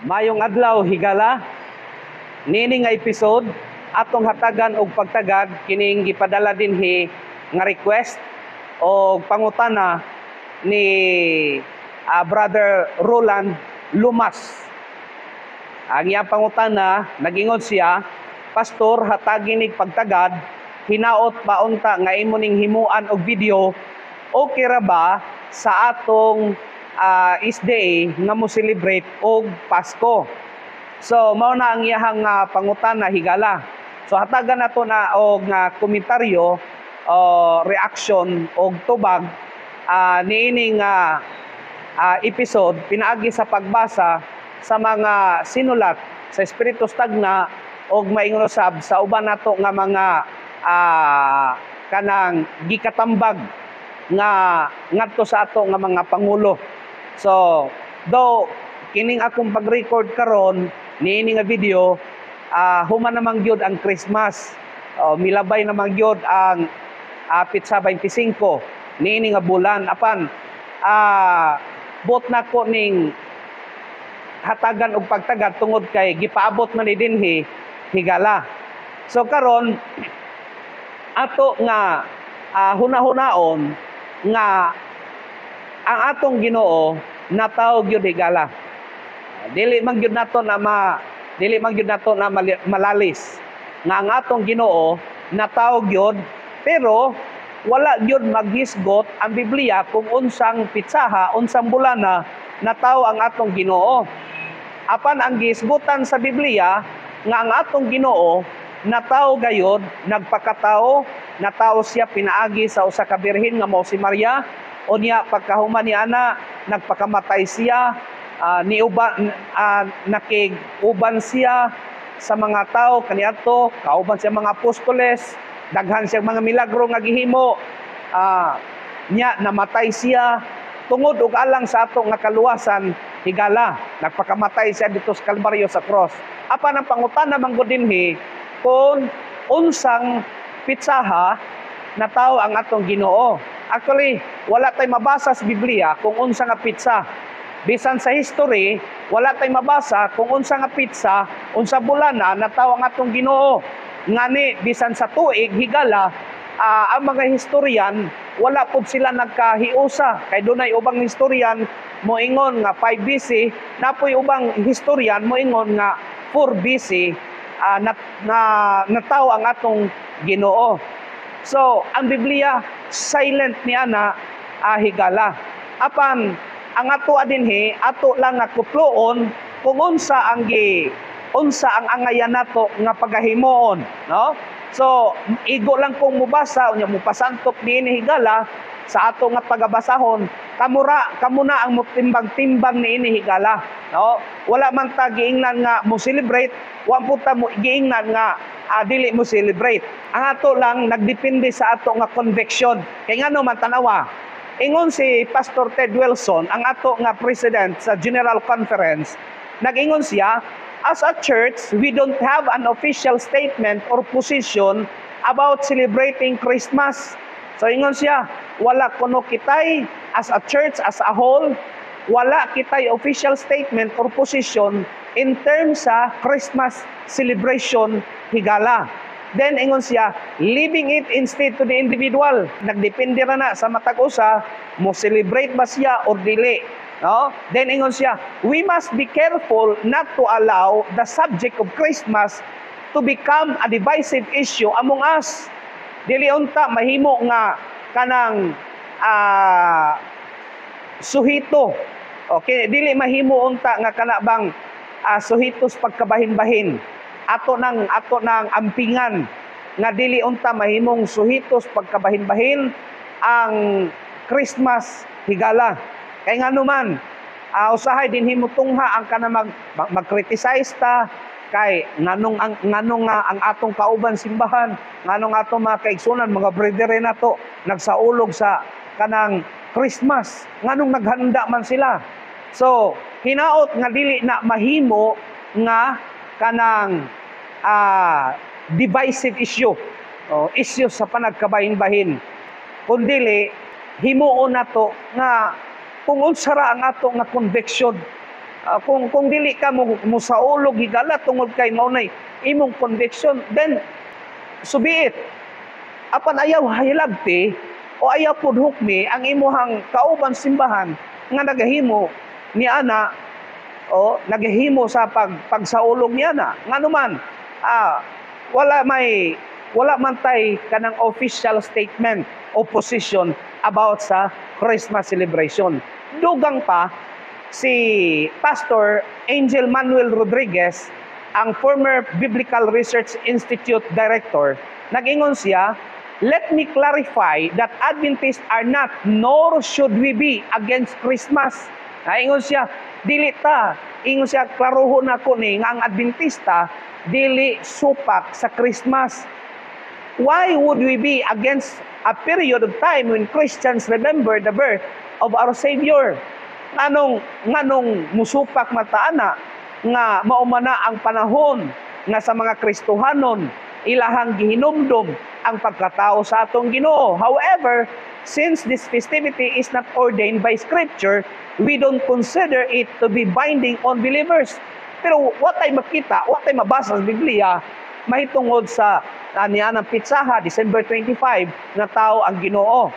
Mayong adlaw higala nini nga episode atong hatagan og pagtagad kining gipadala dinhi nga request o pangutana ni Brother Roland Lumas. Ang iyang pangutana, nag-ingon siya, Pastor, hatagin nig pagtagad, hinaot ba unta nga imo ning himuan og video, okay ra ba sa atong SDA nga mo celebrate og Pasko? So mao na ang iyahang pangutana higala. So hatagan nato na og komentaryo o reaction og tubag niining episode pinaagi sa pagbasa sa mga sinulat sa Espiritu Tagna og maingon usab sa uban nato nga mga kanang gikatambag nga ngadto sa ato nga mga pangulo. So though kining akong pag-record karon niini nga video, human namang gyud ang Christmas. Milabay namang gyud ang Pitsa 25 niini nga bulan. Apan bot nako ning hatagan og pagtagad tungod kay gipaabot man ni dinhi higala. So karon ato nga hunahunaon nga ang atong Ginoo natawag gyud higala. Dili man gyud nato na malalis nga ang atong Ginoo natawag gyud, pero wala gyud maghisgot ang Biblia kung unsang pitsaha, unsang bulana nataw ang atong Ginoo. Apan ang gihisgutan sa Biblia nga ang atong Ginoo nataw gayud, nagpakatao, nataw siya pinaagi sa usa ka birhen nga mao si Maria. Unya pagkahuman ni ana nagpakamatay siya, nakiguban siya sa mga tao kaniadto, kauban siya mga apostoles, daghan siya mga milagro nga gihimo. Nya namatay siya tungod og alang sa ato nga kaluwasan higala. Nagpakamatay siya dito sa Kalbaryo sa cross. Apan ang pangutana manggod dinhi kung unsang pitsaha nataw ang atong Ginoo. Actually, wala tay mabasa sa Biblia kung unsa nga pitsa. Bisan sa history, wala tay mabasa kung unsa nga pitsa, unsa bulana nataw ang atong Ginoo. Ngani bisan sa tuig higala, ang mga historian wala pud sila nagkahiusa. Kay dunay ubang historian moingon nga 5 BC, napoy ubang historian moingon nga 4 BC nataw ang atong Ginoo. So, ang Biblia silent niya na higala. Apan ang ato dinhi, ato lang nga kuploon kung unsa ang angayan nato nga pagahimuon, no? So, igo lang kung mubasa unya mupasantok niini higala sa ato nga pagabasahon, kamuna ang mutimbang-timbang niini higala, no? Wala man ta giingnan nga mo celebrate, wa pud ta mo giingnan nga dili mo celebrate. Ang ato lang nagdepende sa ato nga conviction. Kay ngano man tanawa, ingon si Pastor Ted Wilson, ang ato nga president sa General Conference, nag-ingon siya, as a church, we don't have an official statement or position about celebrating Christmas. So ingon siya, wala kuno kitay as a church as a whole, wala kitay official statement or position in terms sa Christmas celebration higala. Then ingon siya, leaving it instead to the individual. Nagdepende ra na sa matag usa mo celebrate ba siya or dili. No? Then ingon siya, we must be careful not to allow the subject of Christmas to become a divisive issue among us. Dili unta mahimo nga kanang suhito. Okay, dili mahimo unta nga kana bang suhitos pagkabahin-bahin. Ato nang ampingan nga dili unta mahimong suhitos pagkabahin-bahin ang Christmas higala. Kay ngano man usahay din himo tungha ang kana mag-criticize ta kay nganong nga ang atong kauban simbahan, nganong atong mga kaigsunan, mga brethren nato nagsaulog sa kanang Christmas, nganong naghanda man sila. So hinaot nga dili na mahimo nga kanang divisive issue, issue sa panagkabahin-bahin, kundili himuon nato nga kung unsa ra ang ato nga conviction Kung dili ka mo saulog higala tungod kay maunay imong conviction, then so be it. Apan ayaw hilabti o ayaw pud hukmi ang imuhang kauban simbahan nga nagahimo ni ana o nagahimo sa pagsaulog niya na nganuman wala man tay kanang official statement o position about sa Christmas celebration. Dugang pa si Pastor Angel Manuel Rodriguez, ang former Biblical Research Institute Director, nag-ingon siya, "Let me clarify that Adventists are not, nor should we be, against Christmas." Ingon siya, dili ta. Ingon siya, klaruhon ako ni nga ang Adventista, dili supak sa Christmas. Why would we be against a period of time when Christians remember the birth of our Savior? Nganong musupak mataana nga maumana ang panahon nga sa mga Kristohanon ilahang gihinumdum ang pagkatao sa atong Ginoo. However, since this festivity is not ordained by Scripture, we don't consider it to be binding on believers. Pero what ay makita, what ay mabasa sa Biblia, mahitungod sa niya ng pitsaha, December 25, na tao ang Ginoo.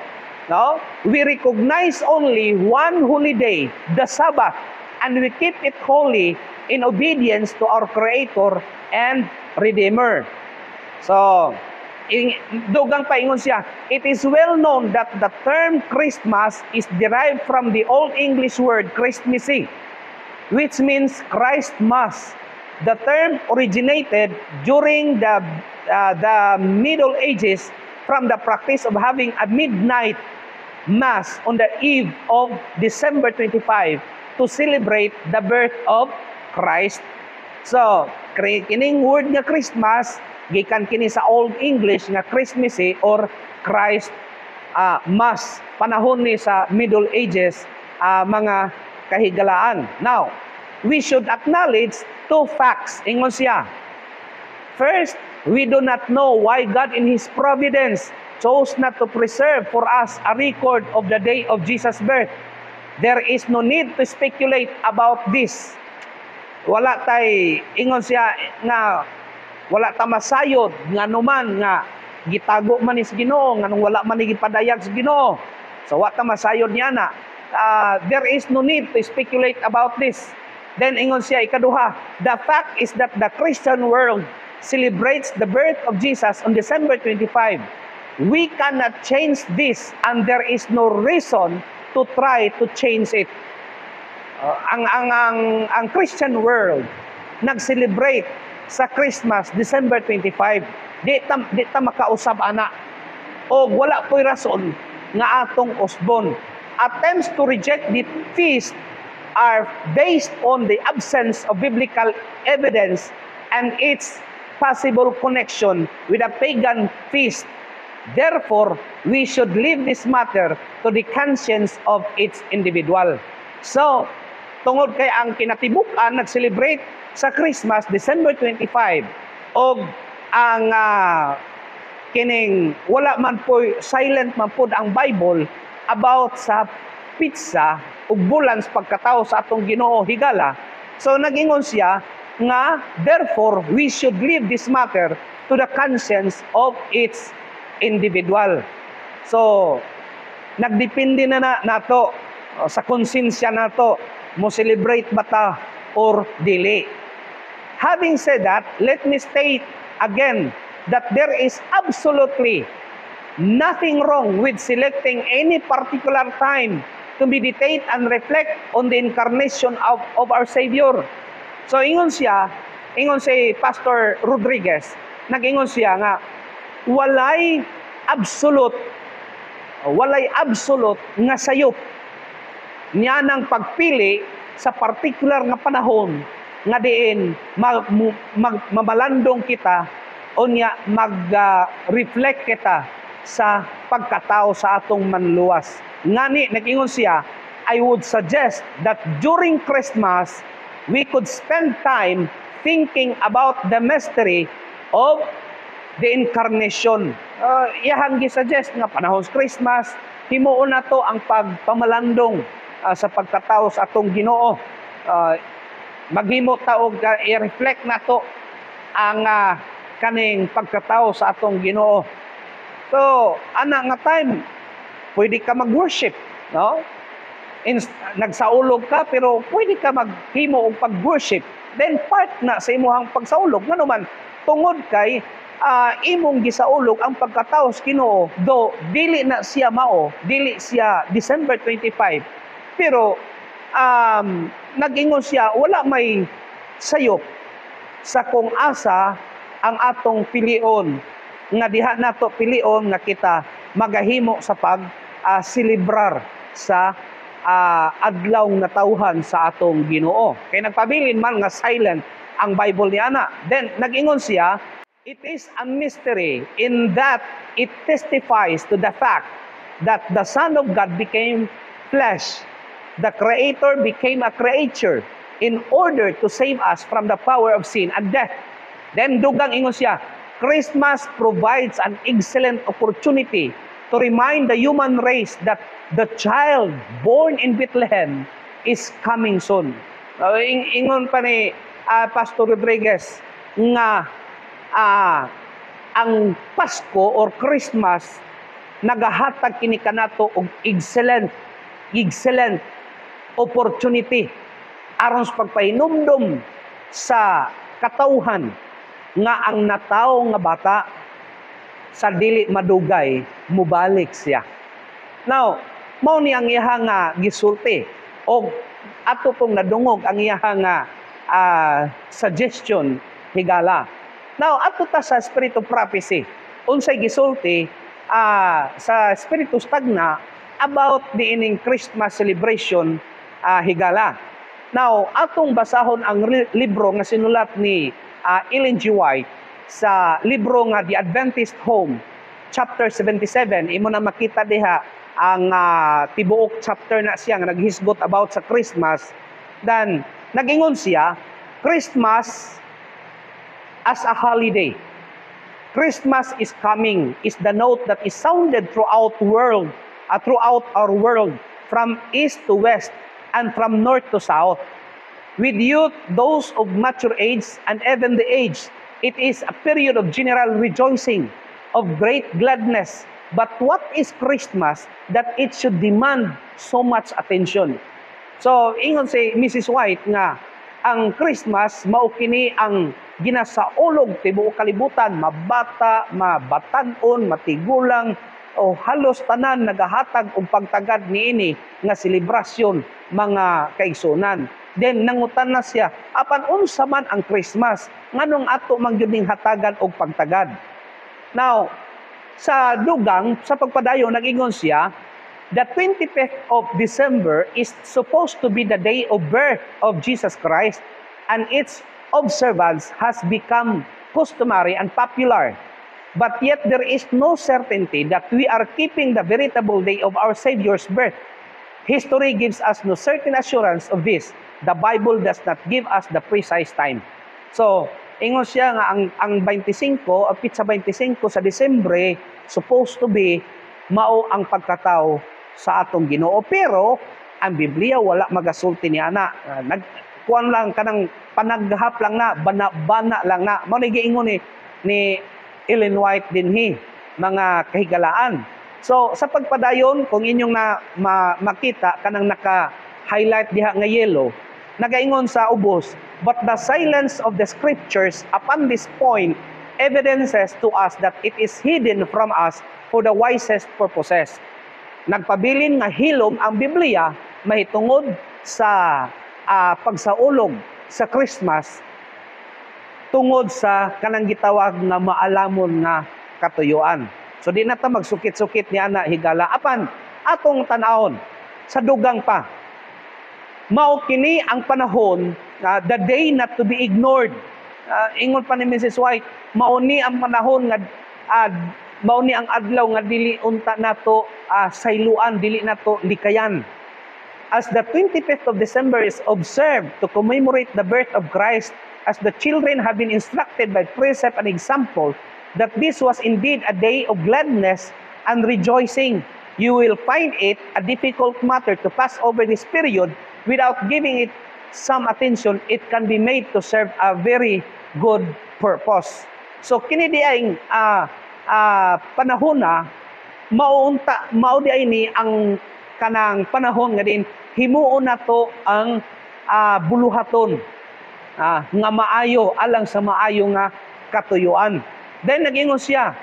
No? We recognize only one holy day, the Sabbath, and we keep it holy in obedience to our Creator and Redeemer. So, dugang paingon siya, it is well known that the term Christmas is derived from the Old English word Christmasy, which means Christmas. The term originated during the Middle Ages from the practice of having a midnight mass on the eve of December 25 to celebrate the birth of Christ. So, kining word nga Christmas, gikan kini sa Old English nga Christmasy or Christ Mass. Panahon ni sa Middle Ages, mga kahigalaan. Now, we should acknowledge two facts. Ingon siya. First, we do not know why God in His providence chose not to preserve for us a record of the day of Jesus' birth. There is no need to speculate about this. Wala tay, ingon siya nga, wala ta masayod, nga numan nga, gitago man is Ginoo, nga nung wala man igipadayag sa Ginoo. So, wala ta masayod niya na. There is no need to speculate about this. Then, ingon siya, ikaduha, the fact is that the Christian world celebrates the birth of Jesus on December 25. We cannot change this and there is no reason to try to change it. Ang Christian world nag-celebrate sa Christmas December 25. Di ta makausab ana. O wala po'y rason nga atong usbon. Attempts to reject the feast are based on the absence of biblical evidence and its possible connection with a pagan feast. Therefore, we should leave this matter to the conscience of each individual. So, tungod kay ang kinatibukan nag-celebrate sa Christmas December 25 og ang kining wala man po silent man pod ang Bible about sa pizza ug bulan sa pagkatao sa atong Ginoo higala. So nag-ingon siya nga therefore we should leave this matter to the conscience of each individual. So nagdepende na nato sa konsensya nato mo celebrate ba ta or dili. Having said that, let me state again that there is absolutely nothing wrong with selecting any particular time to meditate and reflect on the incarnation of our Savior. So ingon si Pastor Rodriguez, nag-ingon siya nga walay absolute nga sayop niya ng pagpili sa particular nga panahon nga diin mamalandong kita o niya mag-reflect kita sa pagkatao sa atong manluwas. Ngani, nag-ingon siya, I would suggest that during Christmas, we could spend time thinking about the mystery of the incarnation. Iyahang gi-suggest nga panahon sa Christmas, himuon na to ang pagpamalandong sa pagkatao sa atong Ginoo. maghimo ta og i-reflect nato ang kaning pagkatao sa atong Ginoo. So, ana nga time, pwede ka mag-worship, no? Nagsaulog ka pero pwede ka maghimo og pag-worship. Then part na sa imong pagsaulog ngano man tungod kay imong gisaulog ang pagkatao sa Ginoo, do dili na siya mao, dili siya December 25. Pero nag-ingon siya wala may sayop sa kung asa ang atong pilion nga diha nato pilion nga kita magahimo sa pag celebrar sa adlaw nga tawhan sa atong Ginoo. Kay nagpabilin man nga silent ang Bible ni ana. Then nag-ingon siya, it is a mystery in that it testifies to the fact that the Son of God became flesh. The Creator became a creature in order to save us from the power of sin and death. Then dugang ingon siya, Christmas provides an excellent opportunity to remind the human race that the child born in Bethlehem is coming soon. Ingon pa ni Pastor Rodriguez nga ang Pasko or Christmas nagahatag kini kanato og excellent opportunity aron sa pagpahinumdum sa katawhan nga ang natawo nga bata sa dili madugay mubalik siya. Now, mao ni ang iha nga gisulti og ato pong nadungog ang iha nga suggestion higala. Now, ato ta sa Spirit of Prophecy. Unsay gisulti sa Spiritus Tagna about the ining Christmas celebration higala. Now, atong basahon ang libro nga sinulat ni Ellen G. White sa libro nga The Adventist Home, chapter 77. Imo na makita diha ang tibuok chapter na siya nga naghisgot about sa Christmas. Then, nag-ingon siya, Christmas as a holiday. Christmas is coming is the note that is sounded throughout our world, from east to west and from north to south. With youth, those of mature age, and even the aged, it is a period of general rejoicing, of great gladness. But what is Christmas that it should demand so much attention? So, ingon si Mrs. White nga, ang Christmas, mao kini ang ginasaulog tibuok kalibutan, mabata, mabatanon, matigulang, o halos tanan nagahatag og pagtagad niini nga selebrasyon mga kaigsunan. Then nangutan na siya, apan unsa man ang Christmas, nganong ato man gyud ning hatagan og pagtagad. Now, sa dugang, sa pagpadayon, nag-ingon siya, the 25th of December is supposed to be the day of birth of Jesus Christ, and its observance has become customary and popular. But yet there is no certainty that we are keeping the veritable day of our Savior's birth. History gives us no certain assurance of this. The Bible does not give us the precise time. So, ingon siya nga ang 25, o pitsa 25 sa Disyembre, supposed to be mao ang pagkatao sa atong Ginoo. Pero ang Biblia wala magasulti ni ana. Nagkuan lang kanang panaghap lang na, bana lang na. Mao ni giingon ni Ellen White dinhi mga kahigalaan. So sa pagpadayon, kung inyong makita kanang naka-highlight diha nga yellow, nagaingon sa ubos, but the silence of the scriptures upon this point evidences to us that it is hidden from us for the wisest purposes. Nagpabilin nga hilom ang Biblia mahitungod sa pagsaulog sa Christmas tungod sa kanang gitawag nga maalamon nga katuyuan. So di na ta magsukit-sukit ni ana higala. Apan atong tan-awon sa dugang pa. Mao kini ang panahon, the day not to be ignored. Ingon pa ni Mrs. White, mao ni ang panahon nga mao ni ang adlaw nga dili unta nato sayluan, dili nato likayan. As the 25th of December is observed to commemorate the birth of Christ, as the children have been instructed by precept and example that this was indeed a day of gladness and rejoicing, you will find it a difficult matter to pass over this period without giving it some attention, it can be made to serve a very good purpose. So kini di ay panahon na mao di ay ni ang kanang panahon nga din himuon nato ang buluhaton nga maayo alang sa maayo nga katuyuan. Then nag-ingon siya,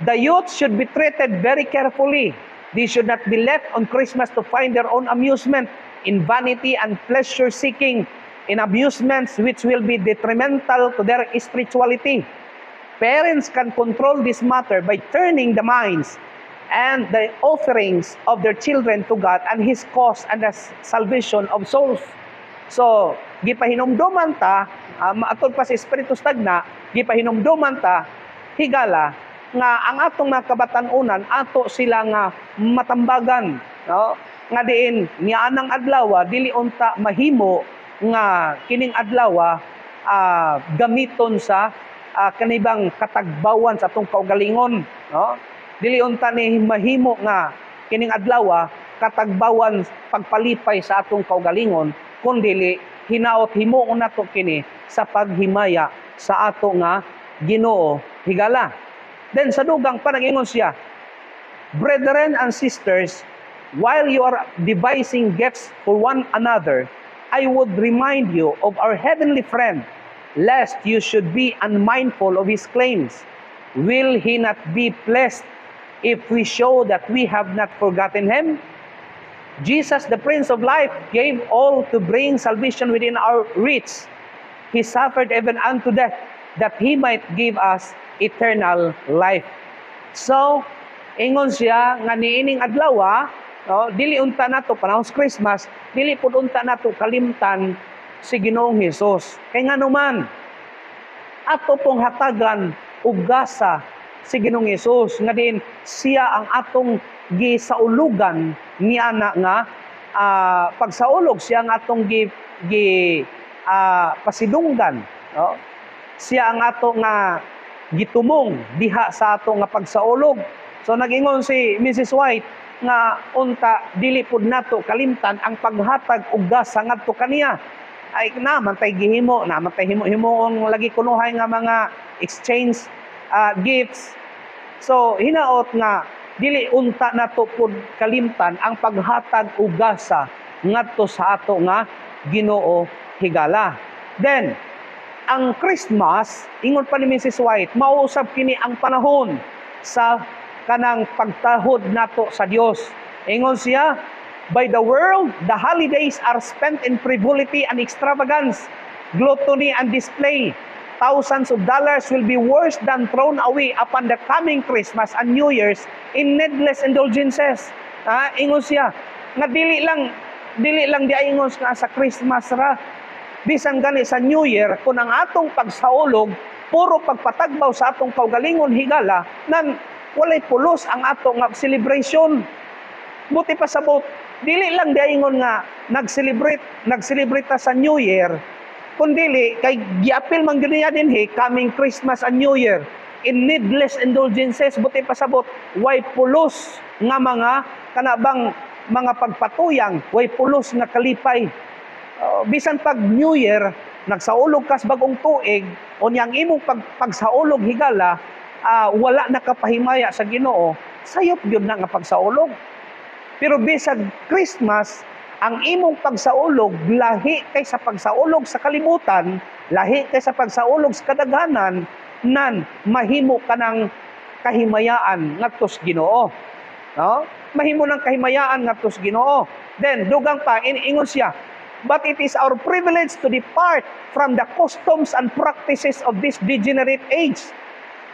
the youth should be treated very carefully. They should not be left on Christmas to find their own amusement in vanity and pleasure-seeking, in amusements which will be detrimental to their spirituality. Parents can control this matter by turning the minds and the offerings of their children to God and His cause and the salvation of souls. So, gipahinumduman ta, atol pa sa Espiritu Stagna, gipahinumduman ta, higala, nga ang atong mga kabatanunan, ato sila nga matambagan, no? Nga diin, nianang adlaw, dili unta mahimo nga kining adlaw gamiton sa kanibang katagbawan sa atong kaugalingon, no? Dili unta ni mahimo nga kining adlaw katagbawan pagpalipay sa atong kaugalingon, kundi hinaot himuon nato kini sa paghimaya sa ato nga Ginoo higala. Then sa dugang pa nag-ingon siya, brethren and sisters, while you are devising gifts for one another, I would remind you of our heavenly friend, lest you should be unmindful of his claims. Will he not be pleased if we show that we have not forgotten him? Jesus, the Prince of Life, gave all to bring salvation within our reach. He suffered even unto death, that He might give us eternal life. So, ingon siya nga niining adlaw, no, dili unta nato panahon sa Christmas, dili pud unta nato kalimtan si Ginoong Hesus. Kay nganuman ato pong hatagan og gasa si Ginoong Hesus nga din siya ang atong gisaulugan niya nga pagsaulog siya ang atong pasidunggan, no? Siya ang ato nga gitumong diha sa ato nga pagsaulog. So nag-ingon si Mrs. White nga unta dili pud nato kalimtan ang paghatag og gasa ngadto kaniya. Ay naman tay gihimo, naman tay himo-himoon lagi kunuhay nga mga exchange gifts. So hinaot nga dili unta nato pud kalimtan ang paghatag og gasa ngadto sa ato nga Ginoo higala. Then ang Christmas, ingon pa ni Mrs. White, mauusab kini ang panahon sa kanang pagtahod nato sa Dios. Ingon siya, by the world, the holidays are spent in frivolity and extravagance, gluttony and display. Thousands of dollars will be worse than thrown away upon the coming Christmas and New Year's in needless indulgences. Ingon siya, nga dili lang di ingon nga sa Christmas ra, bisan gani sa New Year, kung ang atong pagsaulog, puro pagpatagbaw sa atong kaugalingon higala, nan walay pulos ang atong celebration. Buti pa sabot, dili lang diingon nga nag-celebrate ta sa New Year, kundi kay giapil man gyud niya dinhi coming Christmas and New Year in needless indulgences. Buti pa sabot, way pulos nga mga kanabang mga pagpatuyang, way pulos nga kalipay. Bisan pag New Year, nagsaulog kas bagong tuig, o niyang imong pagsaulog higala, wala nakapahimaya sa Ginoo, sayop yun na nga pagsaulog. Pero bisan Christmas, ang imong pagsaulog, lahi kay sa pagsaulog sa kalibutan, lahi kay sa pagsaulog sa kadaghanan, nan mahimo ka ng kahimayaan ngadto sa Ginoo. No? Mahimo ng kahimayaan ngadto sa Ginoo. Then, dugang pa, ingon siya, but it is our privilege to depart from the customs and practices of this degenerate age.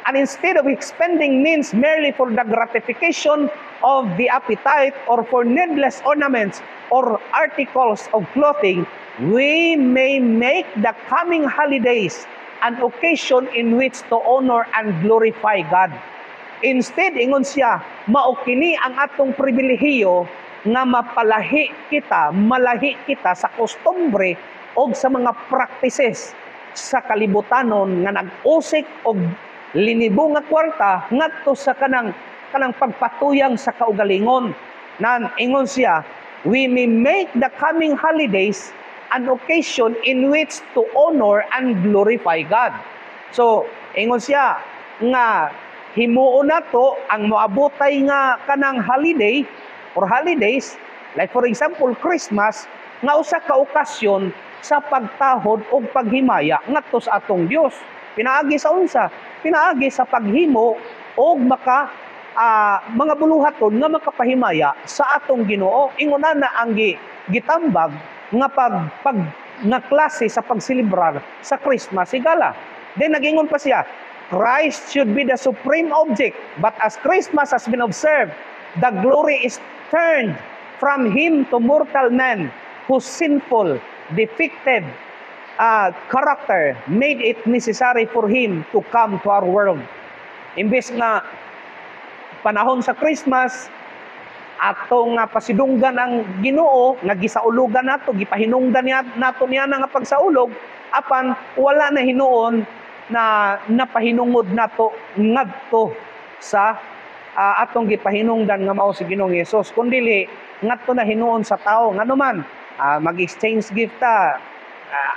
And instead of expending means merely for the gratification of the appetite or for needless ornaments or articles of clothing, we may make the coming holidays an occasion in which to honor and glorify God. Instead, ingon siya, mao kini ang atong pribilehiyo nga malahi kita sa kostumbre o sa mga practices sa kalibutanon nga nag-usik og linibo nga kwarta ngadto sa kanang pagpatuyang sa kaugalingon. Nan ingon siya, we may make the coming holidays an occasion in which to honor and glorify God. So, ingon siya nga himuon nato ang moabotay nga kanang holiday or holidays, like for example Christmas, nga usa ka okasyon sa pagtahod o paghimaya ngadto sa atong Dios. Pinaagi sa unsa? Pinaagi sa paghimo o mga buluhaton nga makapahimaya sa atong Ginoo. Ingon na ang gitambag nga nga klase sa pagsilibrar sa Christmas higala. Then nagingon pa siya, Christ should be the supreme object, but as Christmas has been observed, the glory is turned from him to mortal man whose sinful, defective character made it necessary for him to come to our world. Imbes nga panahon sa Christmas, atong pasidunggan ang Ginoo, nga gisaulugan nato, gipahinungdan nato niya nga pagsaulog, apan wala na hinuon na napahinungod nato ngadto sa atong gipahinungdan nga mao si Ginoong Hesus, kundi ngadto na hinuon sa tao ngano man mag-exchange gift ta,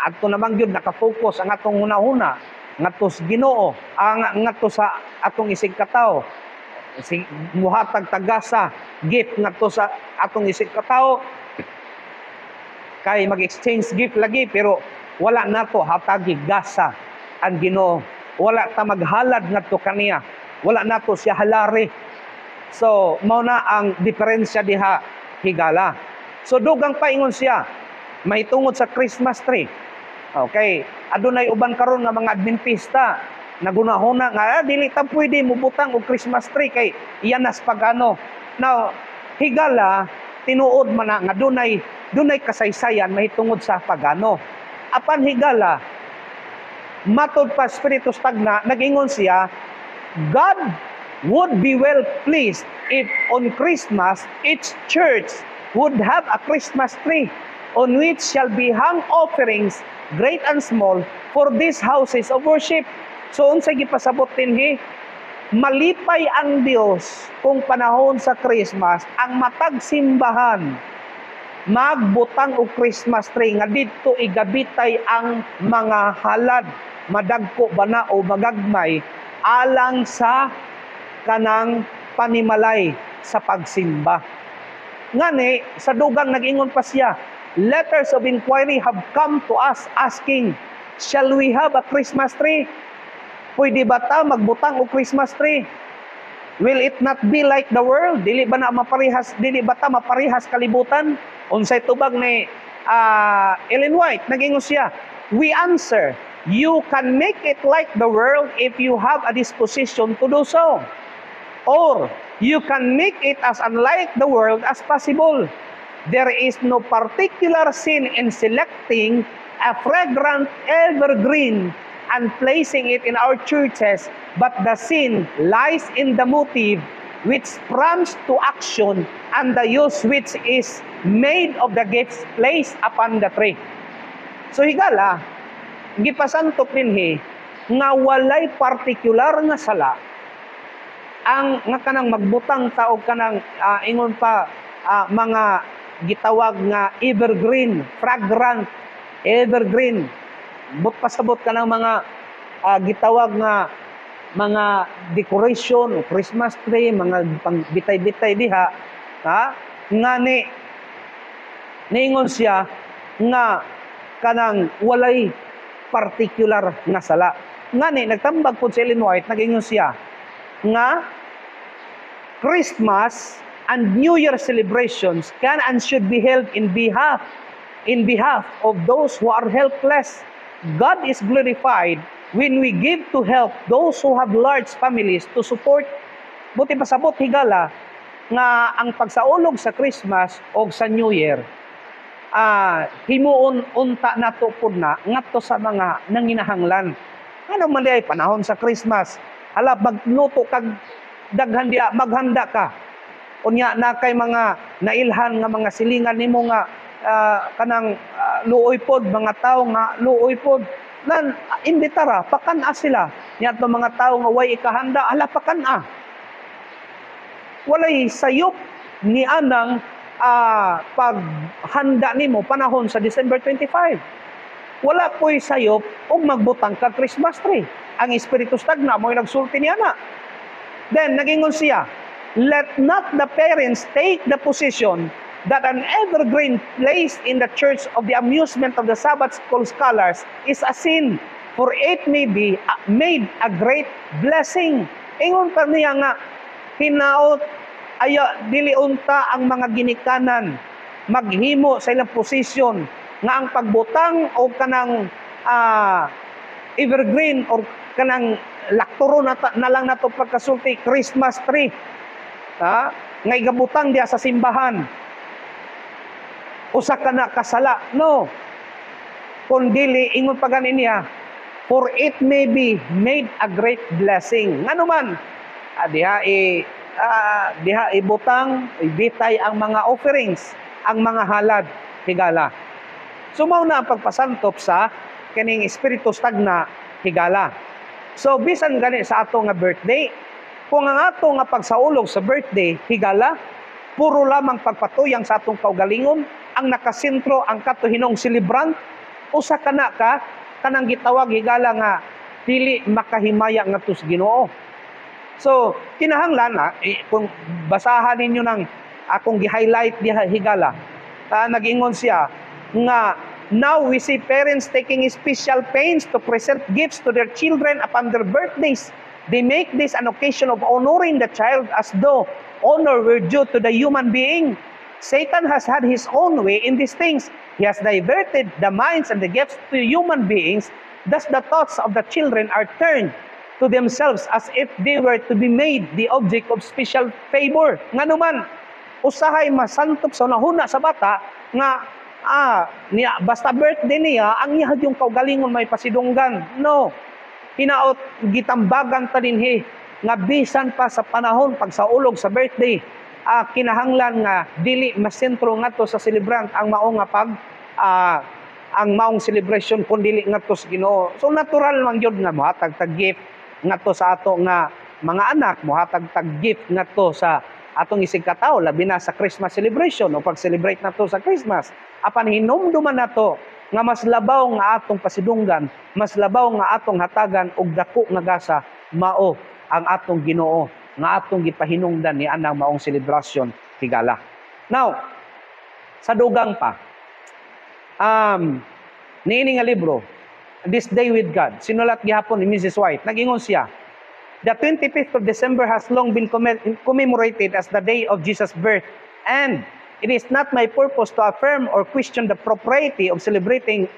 adto naman gyud nakafocus ang atong hunahuna ngadto sa Ginoo, ngadto sa atong isig katawo, muhatag tagasa gift ngadto sa atong isig katawo, kay mag-exchange gift lagi pero wala nato hatagi gasa ang Ginoo, wala ta maghalad ngadto kaniya, wala nato siya halari. So mao na ang diferensya diha higala. So dugang paingon siya mahitungod sa Christmas tree. Okay, adunay uban karon nga mga Adventista nagunahuna nga dili ta pwede mubutang og Christmas tree kay iyan nas pagano. Now higala tinuod man nga dunay kasaysayan mahitungod sa pagano. Apan higala matod pa Espiritu Stagna, nag-ingon siya, God would be well pleased if on Christmas each church would have a Christmas tree on which shall be hung offerings, great and small, for these houses of worship. So, unsay gipasabot dinhi, malipay ang Dios kung panahon sa Christmas, ang matag simbahan, magbutang og Christmas tree, nga dito igabitay ang mga halad, madagko ba na o magagmay alang sa kanang panimalay sa pagsimba. Ngani sa dugang nag-ingon pa siya, letters of inquiry have come to us asking, shall we have a Christmas tree? Pwede ba ta magbutang o Christmas tree? Will it not be like the world? Dili ba ta maparihas kalibutan? Unsay tubag ni Ellen White, nag-ingon siya, we answer, you can make it like the world if you have a disposition to do so. Or, you can make it as unlike the world as possible. There is no particular sin in selecting a fragrant evergreen and placing it in our churches, but the sin lies in the motive which prompts to action and the use which is made of the gifts placed upon the tree. So higala, gipasantok dinhi nga walay partikular nga sala ang nga kanang magbutang ta og kanang ingon pa mga gitawag nga evergreen, fragrant evergreen, but pasabot kanang mga gitawag nga mga decoration o Christmas tree, mga bitay-bitay diha, ngani niingon siya nga kanang walay particular nga sala. Ngani nagtambag pud si Ellen White, nag-ingon siya nga Christmas and New Year celebrations can and should be held in behalf of those who are helpless. God is glorified when we give to help those who have large families to support. Buti pasabot higala nga ang pagsaulog sa Christmas o sa New Year, himuon unta nato pud na ngadto sa mga nanginahanglan. Ano man di ay panahon sa Christmas, hala magluto kag daghan diha, maghanda ka. Unya na kay mga nailhan nga mga silingan nimo nga kanang luoy pod, mga tao nga luoy pod, nan imbitara pakan-a sila. Nya to mga tao nga way ikahanda, hala pakan-a. Walay sayop ni anang paghanda nimo panahon sa December 25. Wala po'y sayop o magbutang ka Christmas tree. Ang Espiritu Stagna mo'y nagsulti niya na. Then, nagingon siya, let not the parents take the position that an evergreen placed in the church of the amusement of the Sabbath school scholars is a sin, for it may be made a great blessing. Ingon pa niya nga, hinaot, dili unta ang mga ginikanan, maghimo sa ilang posisyon, nga ang pagbutang o kanang evergreen or kanang lakturo na lang nato pagkasulti Christmas tree, nga igabutang diya sa simbahan, usa ka na kasala. No. Kung dili, ingon pa ganin niya, for it may be made a great blessing. Nga naman, diha ibutang, ibitay ang mga offerings, ang mga halad, higala. Sumaw na ang pagpasantop sa kining Espiritu Stagna, higala. So, bisan gani sa ato nga birthday, kung ang ato nga pagsaulog sa birthday, higala, puro lamang pagpatuyang sa atong kaugalingon, ang nakasentro ang katuhinong celebrant, usa kana ka, kanang gitawag higala nga, dili makahimaya nga tus Ginoo. So, kinahanglan kung basahan ninyo ng akong gi-highlight diha higala, nag-ingon siya, nga, now we see parents taking special pains to present gifts to their children upon their birthdays. They make this an occasion of honoring the child as though honor were due to the human being. Satan has had his own way in these things. He has diverted the minds and the gifts to human beings. Thus the thoughts of the children are turned to themselves as if they were to be made the object of special favor. Nga naman, usahay masantop sa nahuna sa bata nga basta birthday niya, ang niya yung kaugalingon may pasidunggan. No. Hinaot, gitambagan ta dinhi nga bisan pa sa panahon pagsaulog sa birthday, kinahanglan nga dili masentro ngadto sa celebrant ang mao nga ang maong celebration kun dili ngadto sa Ginoo. So natural man gyud nga mohatag tag gift ngadto sa ato nga mga anak, mohatag tag gift ngadto sa atong isig katawo, labi na sa Christmas celebration o pag-celebrate nato sa Christmas. Apan hinumduman nato nga mas labaw nga atong pasidunggan, mas labaw nga atong hatagan og dako nga gasa, mao ang atong Ginoo nga atong gipahinungdan ni anang maong selebrasyon higala. Now, sa dugang pa, niini nga libro, This Day with God, sinulat gihapon ni Mrs. White, nag-ingon siya, the 25th of December has long been commemorated as the day of Jesus' birth, and it is not my purpose to affirm or question the propriety of celebrating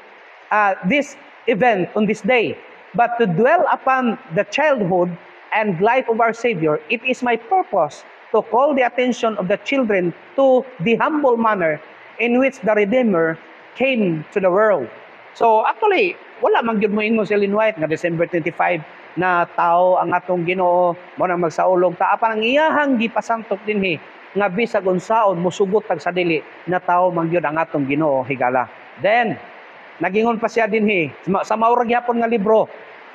this event on this day, but to dwell upon the childhood and life of our Savior. It is my purpose to call the attention of the children to the humble manner in which the Redeemer came to the world. So actually, wala man gyud mo ingon si Ellen White nga December 25 na tao ang atong Ginoo mo nang magsaulog ta, apan ang iyahang gipasantok dinhi nga bisag unsaon mosugot tag sadili na tao man gyud ang atong Ginoo higala. Then nagingon pa siya dinhi sa maurag gyapon nga libro,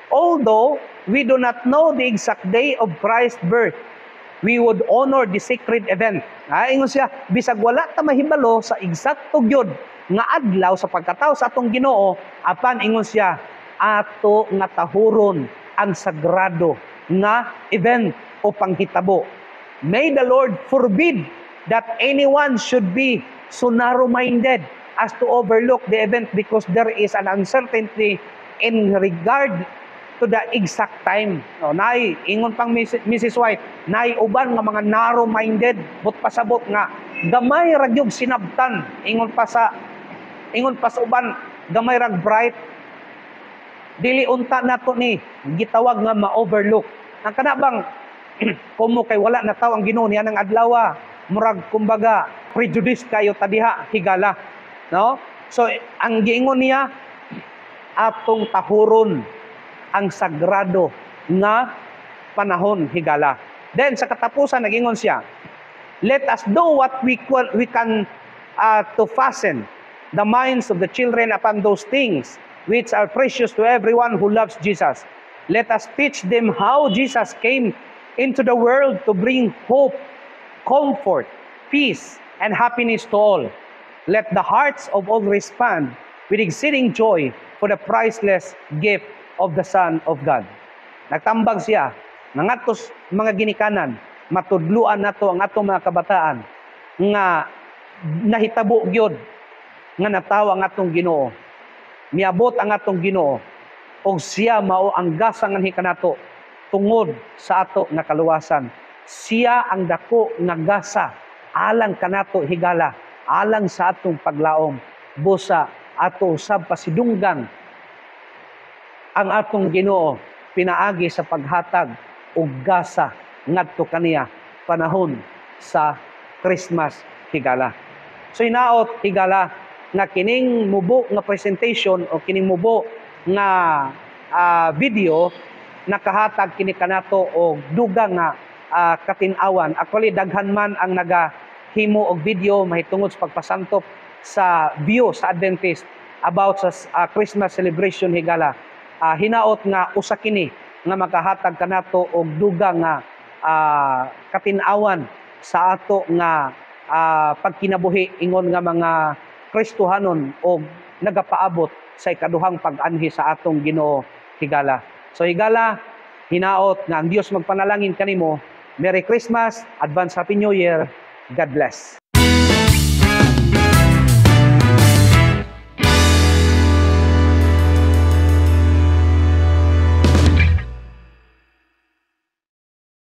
although we do not know the exact day of Christ's birth, we would honor the sacred event. Ingon siya, bisag wala ta mahibalo sa eksakto gyud nga adlaw sa pagkatao sa atong Ginoo, apan ingon siya, ato nga tahuron ang sagrado nga event o panghitabo. May the Lord forbid that anyone should be so narrow-minded as to overlook the event because there is an uncertainty in regard to the exact time. No, nay, ingon pang Mrs. White, nay uban nga mga narrow-minded, but pasabot nga gamay ra gyud sinabtan. Ingon pa sa uban, gamay ra bright. Dili unta nato ni gitawag nga ma-overlook. Ang kanabang kumo kay wala na taw ang Ginoo niya ng adlaw, murag kumbaga prejudice kayo tadiha higala, no? So ang giingon niya, atong tahuron ang sagrado nga panahon higala. Then sa katapusan nagingon siya, let us do what we can to fasten the minds of the children upon those things which are precious to everyone who loves Jesus. Let us teach them how Jesus came into the world to bring hope, comfort, peace, and happiness to all. Let the hearts of all respond with exceeding joy for the priceless gift of the Son of God. Nagtambag siya, nangatos mga ginikanan, matudluan nato ang atong mga kabataan, nga nahitabo gyud nga natawa ang atong Ginoo. Miabot ang atong Ginoo, og siya mao ang gasa nga kanato tungod sa ato nga kaluwasan. Siya ang dako nga gasa alang kanato higala, alang sa atong paglaom. Busa ato usab pasidunggan ang atong Ginoo pinaagi sa paghatag og gasa ngadto kaniya panahon sa Christmas higala. So hinaot higala nga kining mubo nga presentation o kining mubo nga video nakahatag kini kanato og dugang nga katin-awan. Actually daghan man ang nagahimo og video mahitungod sa pagpasantop sa view sa Adventist about sa Christmas celebration higala. Hinaot nga usa kini nga makahatag kanato og dugang nga katin-awan sa ato nga pagkinabuhi ingon nga mga Kristohanon o nagapaabot sa ikaduhang pag-anhi sa atong Ginoo higala. So higala, hinaot nga ang Dios magpanalangin kanimo. Merry Christmas, Advance Happy New Year. God bless.